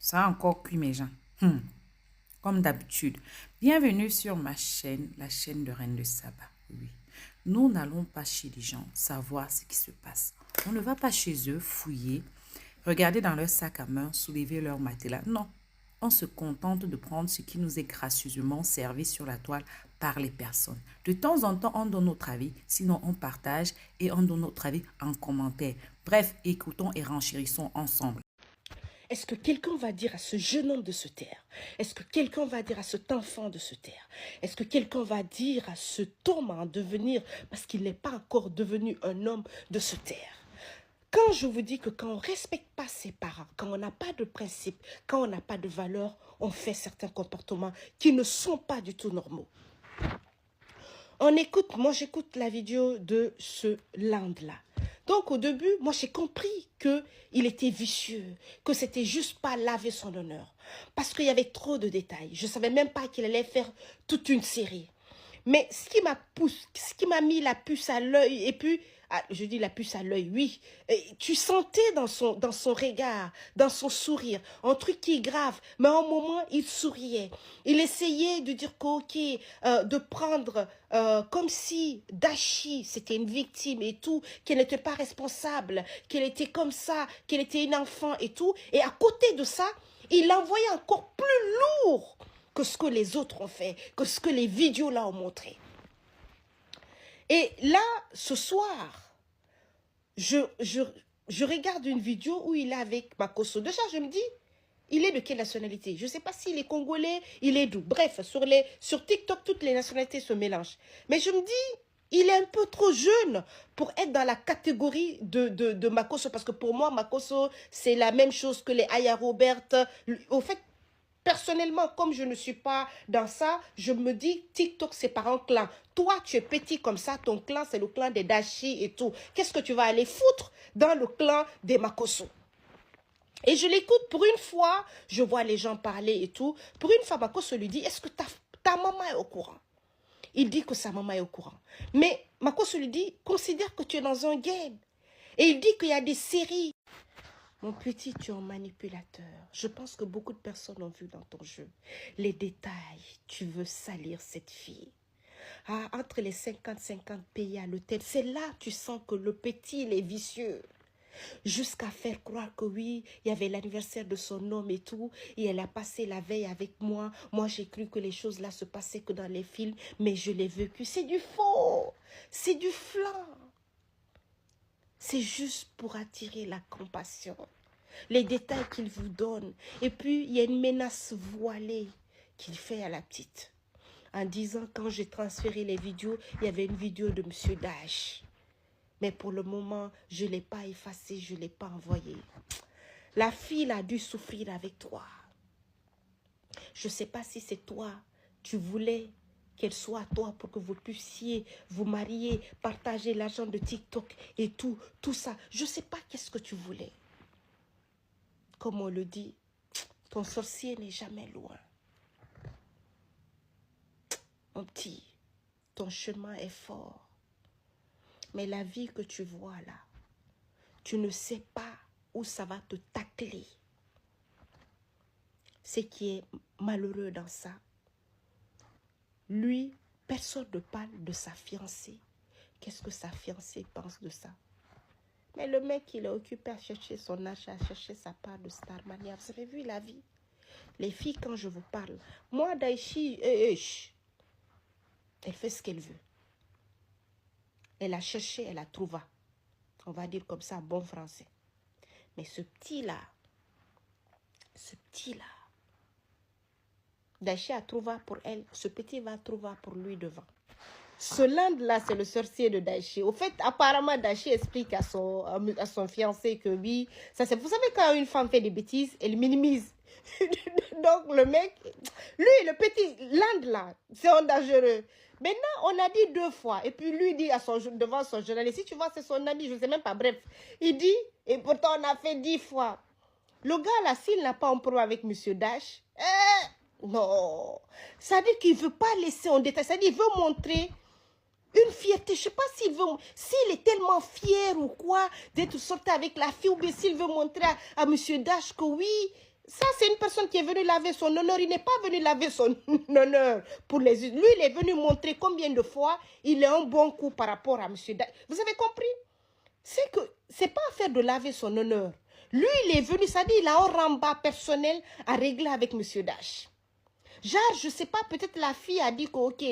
Ça a encore cuit mes gens. Comme d'habitude. Bienvenue sur ma chaîne, la chaîne de Reine de Saba. Oui. Nous n'allons pas chez les gens savoir ce qui se passe. On ne va pas chez eux fouiller, regarder dans leur sac à main, soulever leur matelas. Non. On se contente de prendre ce qui nous est gracieusement servi sur la toile par les personnes. De temps en temps, on donne notre avis, sinon on partage et on donne notre avis en commentaire. Bref, écoutons et renchérissons ensemble. Est-ce que quelqu'un va dire à ce jeune homme de se taire? Est-ce que quelqu'un va dire à cet enfant de se taire? Est-ce que quelqu'un va dire à cet homme en devenir, parce qu'il n'est pas encore devenu un homme, de se taire? Quand je vous dis que quand on ne respecte pas ses parents, quand on n'a pas de principe, quand on n'a pas de valeur, on fait certains comportements qui ne sont pas du tout normaux. Moi j'écoute la vidéo de ce land-là. Donc au début, moi j'ai compris qu'il était vicieux, que c'était juste pas laver son honneur. Parce qu'il y avait trop de détails. Je ne savais même pas qu'il allait faire toute une série. Mais ce qui m'a mis la puce à l'œil, et puis, je dis la puce à l'œil, oui, tu sentais dans son regard, dans son sourire, un truc qui est grave, mais à un moment, il souriait. Il essayait de dire ok, de prendre comme si Dashi, c'était une victime et tout, qu'elle n'était pas responsable, qu'elle était comme ça, qu'elle était une enfant et tout. Et à côté de ça, il l'envoyait encore plus lourd que ce que les autres ont fait, que ce que les vidéos là ont montré. Et là, ce soir, je regarde une vidéo où il est avec Makosso. Déjà, je me dis, il est de quelle nationalité? Je ne sais pas s'il est congolais, il est d'où. Bref, sur TikTok, toutes les nationalités se mélangent. Mais je me dis, il est un peu trop jeune pour être dans la catégorie de Makosso. Parce que pour moi, Makosso, c'est la même chose que les Aya Robert. Au fait, personnellement, comme je ne suis pas dans ça, je me dis, TikTok, c'est par un clan. Toi, tu es petit comme ça, ton clan, c'est le clan des Dashi et tout. Qu'est-ce que tu vas aller foutre dans le clan des Makosso? Et je l'écoute pour une fois, je vois les gens parler et tout. Pour une fois, Makosso lui dit, est-ce que ta maman est au courant? Il dit que sa maman est au courant. Mais Makosso lui dit, considère que tu es dans un game. Et il dit qu'il y a des séries. Mon petit, tu es un manipulateur. Je pense que beaucoup de personnes ont vu dans ton jeu les détails. Tu veux salir cette fille. Ah, entre les 50-50 pays à l'hôtel, c'est là que tu sens que le petit, il est vicieux. Jusqu'à faire croire que oui, il y avait l'anniversaire de son homme et tout, et elle a passé la veille avec moi. Moi, j'ai cru que les choses là se passaient que dans les films, mais je l'ai vécu. C'est du faux, c'est du flan. C'est juste pour attirer la compassion. Les détails qu'il vous donne. Et puis, il y a une menace voilée qu'il fait à la petite. En disant, quand j'ai transféré les vidéos, il y avait une vidéo de M. Dash. Mais pour le moment, je ne l'ai pas effacée, je ne l'ai pas envoyée. La fille a dû souffrir avec toi. Je ne sais pas si c'est toi, tu voulais qu'elle soit à toi pour que vous puissiez vous marier, partager l'argent de TikTok et tout ça. Je ne sais pas qu'est-ce que tu voulais. Comme on le dit, ton sorcier n'est jamais loin. Mon petit, ton chemin est fort. Mais la vie que tu vois là, tu ne sais pas où ça va te tacler. Ce qui est malheureux dans ça, lui, personne ne parle de sa fiancée. Qu'est-ce que sa fiancée pense de ça? Mais le mec, il est occupé à chercher son âge, à chercher sa part de Starmania. Vous avez vu la vie? Les filles, quand je vous parle, moi, Daichi, elle fait ce qu'elle veut. Elle a cherché, elle a trouvé. On va dire comme ça, bon français. Mais ce petit-là, Daichi a trouvé pour elle, ce petit va trouver pour lui devant. Ce land-là, c'est le sorcier de Daichi. Au fait, apparemment, Daichi explique à son fiancé que oui, ça c'est... Vous savez, quand une femme fait des bêtises, elle minimise. Donc, le mec, lui, le petit land-là, c'est un dangereux. Maintenant, on a dit 2 fois. Et puis, lui dit devant son journaliste, si tu vois, c'est son ami, je ne sais même pas, bref. Il dit, et pourtant, on a fait 10 fois. Le gars, là, s'il n'a pas un problème avec M. Dash, non. Ça dit qu'il ne veut pas laisser en détail. Ça dit qu'il veut montrer une fierté. Je ne sais pas s'il est tellement fier ou quoi d'être sorti avec la fille, ou bien s'il veut montrer à M. Dash que oui, Ça, c'est une personne qui est venue laver son honneur. Il n'est pas venu laver son honneur pour les... Lui, il est venu montrer combien de fois il est un bon coup par rapport à M. Dash. Vous avez compris? C'est que c'est pas affaire de laver son honneur. Lui, il est venu, ça dit, il a un rembat personnel à régler avec M. Dash. Genre, je sais pas, peut-être la fille a dit que, ok,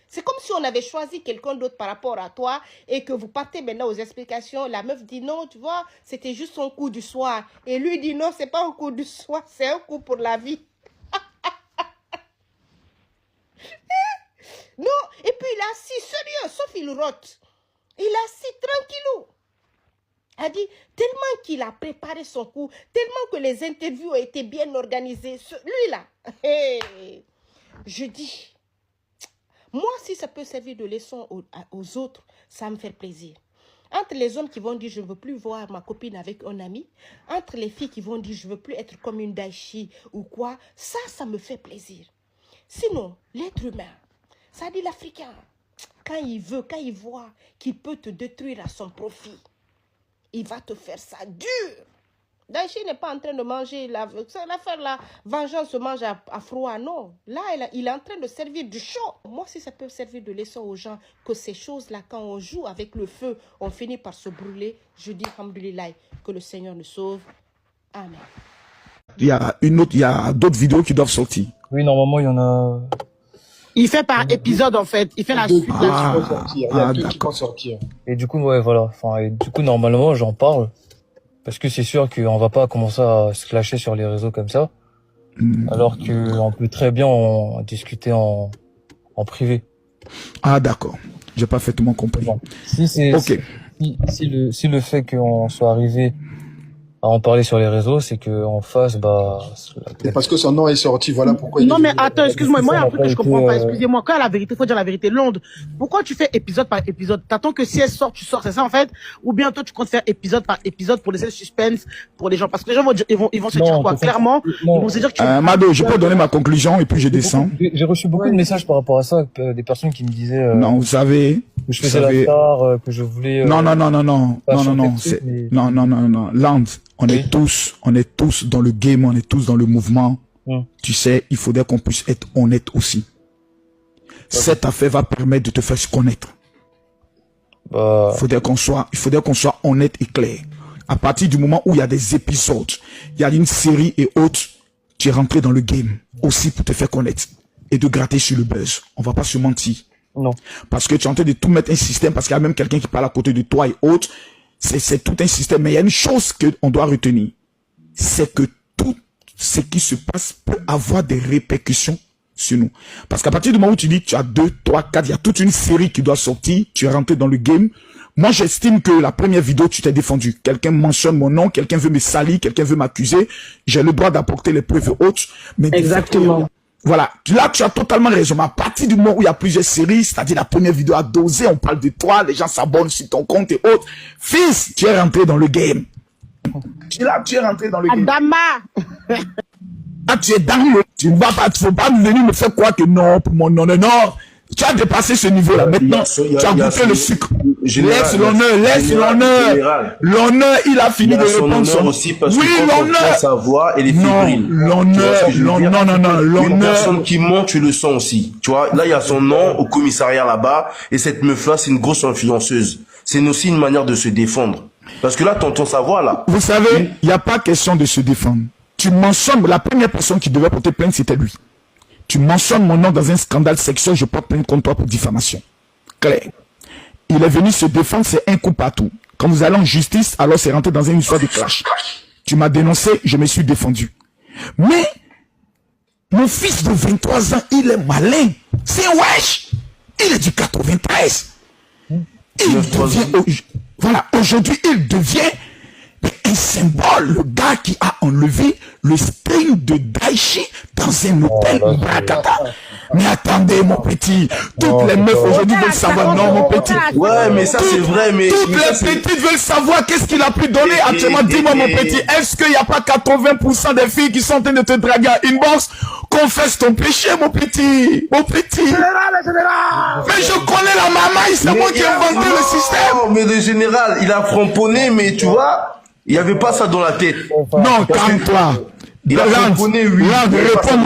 c'est comme si on avait choisi quelqu'un d'autre par rapport à toi et que vous partez maintenant aux explications. La meuf dit non, tu vois, c'était juste son coup du soir. Et lui dit non, c'est pas un coup du soir, c'est un coup pour la vie. Non, et puis il est assis sérieux, sauf il rote. Il est assis tranquillou. A dit, tellement qu'il a préparé son coup, tellement que les interviews ont été bien organisées. Lui là, je dis, moi si ça peut servir de leçon aux autres, ça me fait plaisir. Entre les hommes qui vont dire, je ne veux plus voir ma copine avec un ami, entre les filles qui vont dire, je ne veux plus être comme une Daichi ou quoi, ça me fait plaisir. Sinon, l'être humain, ça dit l'Africain, quand il veut, quand il voit qu'il peut te détruire à son profit, il va te faire ça dur. Daichi n'est pas en train de manger, l'affaire la vengeance se mange à froid, non. Là, il est en train de servir du chaud. Moi, si ça peut servir de leçon aux gens, que ces choses-là, quand on joue avec le feu, on finit par se brûler, je dis, alhamdoulilah, que le Seigneur nous sauve. Amen. Il y a d'autres vidéos qui doivent sortir. Oui, normalement, il y en a... Il fait par épisode, en fait. Il fait la suite. Il y a deux qui vont sortir. Et du coup, ouais, voilà. Enfin, et du coup, normalement, j'en parle. Parce que c'est sûr qu'on va pas commencer à se clasher sur les réseaux comme ça. Alors qu'on peut très bien en discuter en privé. Ah, d'accord. J'ai pas fait tout mon compris. Bon. Si c'est, ok. Si le fait qu'on soit arrivé à en parler sur les réseaux, c'est que en face, bah. C'est parce que son nom est sorti, voilà pourquoi il Non, est mais venu. attends, excuse-moi, moi, il y a un truc que je comprends pas, été, excusez-moi. Quand la vérité, faut dire la vérité. Londres, pourquoi tu fais épisode par épisode? T'attends que si elle sort, tu sors, c'est ça, en fait? Ou bien toi, tu comptes faire épisode par épisode pour laisser le suspense pour les gens? Parce que les gens vont dire, ils vont se dire quoi? Clairement, ils vont se dire que tu... Mado, je peux donner ma conclusion et puis je descends. J'ai reçu beaucoup de messages par rapport à ça, des personnes qui me disaient, non, vous savez, que je faisais la star, que je voulais, non, Land, on Oui. est tous dans le game, on est tous dans le mouvement. Tu sais, il faudrait qu'on puisse être honnête aussi. Cette affaire va permettre de te faire se connaître. Il faudrait qu'on soit honnête et clair. À partir du moment où il y a des épisodes, il y a une série et autres, tu es rentré dans le game aussi pour te faire connaître et de gratter sur le buzz. On va pas se mentir. Non. Parce que tu es en train de tout mettre un système, parce qu'il y a même quelqu'un qui parle à côté de toi et autres. C'est tout un système. Mais il y a une chose qu'on doit retenir. C'est que tout ce qui se passe peut avoir des répercussions sur nous. Parce qu'à partir du moment où tu dis que tu as 2, 3, 4, il y a toute une série qui doit sortir, tu es rentré dans le game. Moi, j'estime que la première vidéo, tu t'es défendu. Quelqu'un mentionne mon nom, quelqu'un veut me salir, quelqu'un veut m'accuser. J'ai le droit d'apporter les preuves autres. Mais Exactement. Voilà, là tu as totalement raison. Mais à partir du moment où il y a plusieurs séries, c'est-à-dire la première vidéo à doser, on parle de toi, les gens s'abonnent sur ton compte et autres. Fils, tu es rentré dans le game. Tu es rentré dans le game. Adama! Ah, tu es dans le... Tu ne vas pas, faut pas venir me faire croire que non, pour mon non. Tu as dépassé ce niveau-là. Maintenant, tu as goûté le sucre. Laisse l'honneur. L'honneur, il a fini de répondre son aussi parce oui, que quand on prend sa voix, elle est fébrile. L'honneur, Une personne qui monte, tu le sens aussi. Tu vois, là, il y a son nom au commissariat là-bas, et cette meuf-là, c'est une grosse influenceuse. C'est aussi une manière de se défendre. Parce que là, t'entends sa voix, là. Vous savez, il n'y a pas question de se défendre. Tu mentionnes, la première personne qui devait porter plainte, c'était lui. Tu mentionnes mon nom dans un scandale sexuel, je porte plainte contre toi pour diffamation. Claire. Il est venu se défendre, c'est un coup partout. Quand vous allez en justice, alors c'est rentré dans une histoire de clash. Tu m'as dénoncé, je me suis défendu. Mais, mon fils de 23 ans, il est malin. C'est un wesh. Il est du 93. Il devient, voilà, aujourd'hui, il devient un symbole, le gars qui a enlevé le string de Daichi dans un hôtel Brakata. Mais attendez, mon petit, toutes les meufs aujourd'hui veulent savoir, non, mon petit. Ouais, mais ça c'est vrai, mais... Toutes les petites veulent savoir qu'est-ce qu'il a pu donner actuellement. Dis-moi, mon petit, est-ce qu'il n'y a pas 80% des filles qui sont en train de te draguer à inbox? Confesse ton péché, mon petit. Mon petit. Mais je connais la maman, c'est moi qui ai inventé le système. Mais le général, il a framponné, mais tu vois, il n'y avait pas ça dans la tête. Non, calme-toi. Il a tamponné, oui. Réponds